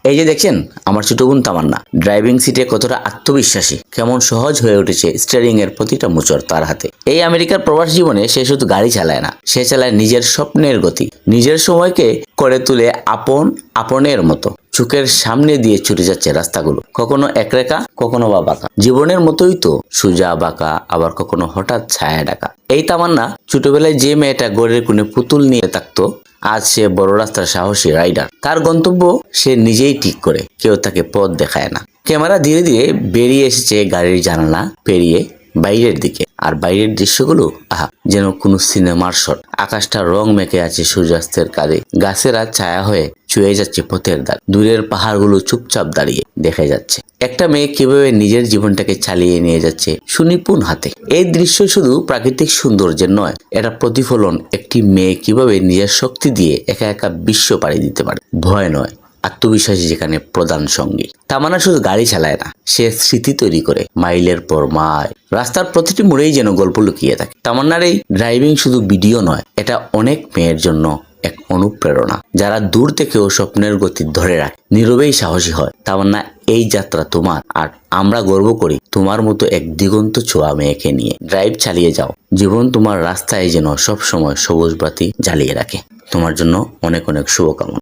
এই যে দেখছেন আমার ছোট বোন তামান্না ড্রাইভিং সিটে কতটা আত্মবিশ্বাসী, কেমন সহজ হয়ে উঠেছে স্টিয়ারিং এর প্রতিটা মোচড় তার হাতে। এই আমেরিকার প্রবাস জীবনে সে শুধু গাড়ি চালায় না, সে চালায় নিজের স্বপ্নের গতি, নিজের সময়কে করে তুলে আপনের মতো। চোখের সামনে দিয়ে ছুটে যাচ্ছে রাস্তাগুলো, কখনো একরেখা কখনো বা বাঁকা। জীবনের মতোই তো, সোজা বাঁকা, আবার কখনো হঠাৎ ছায়া ডাকা। এই তামান্না ছোটবেলায় যে মেয়েটা গড়ের কোণে পুতুল নিয়ে থাকতো, আজ সে বড় রাস্তার সাহসী রাইডার। তার গন্তব্য সে নিজেই ঠিক করে, কেউ তাকে পথ দেখায় না। ক্যামেরা ধীরে ধীরে বেরিয়ে এসেছে গাড়ির জানালা পেরিয়ে বাইরের দিকে, আর বাইরের দৃশ্যগুলো আহা, যেন কোনো সিনেমার শট। আকাশটা রং মেখে আছে সূর্যাস্তের কাঁধে, গাছেরা ছায়া হয়ে ছুঁয়ে যাচ্ছে পথের দাগ, দূরের পাহাড়গুলো চুপচাপ দাঁড়িয়ে দেখে যাচ্ছে একটা মেয়ে কিভাবে নিজের জীবনটাকে চালিয়ে নিয়ে যাচ্ছে সুনিপুণ হাতে। এই দৃশ্য শুধু প্রাকৃতিক সৌন্দর্যের নয়, এটা প্রতিফলন একটি মেয়ে কিভাবে নিজের শক্তি দিয়ে একা একা বিশ্ব পাড়ি দিতে পারে। ভয় নয়, আত্মবিশ্বাসী যেখানে প্রধান সঙ্গী। তামান্না শুধু গাড়ি চালায় না, সে স্মৃতি তৈরি করে মাইলের পর মাইল। রাস্তার প্রতিটি মোড়েই যেন গল্প লুকিয়ে থাকে। তামান্নার এই ড্রাইভিং শুধু ভিডিও নয়, এটা অনেক মেয়ের জন্য এক অনুপ্রেরণা, যারা দূর থেকেও স্বপ্নের গতি ধরে রাখে, নীরবেই সাহসী হয়। তামান্না, এই যাত্রা তোমার, আর আমরা গর্ব করি তোমার মতো এক দিগন্ত ছোঁয়া মেয়েকে নিয়ে। ড্রাইভ চালিয়ে যাও, জীবন তোমার রাস্তায় যেন সব সময় সবুজ বাতি জ্বালিয়ে রাখে। তোমার জন্য অনেক অনেক শুভকামনা।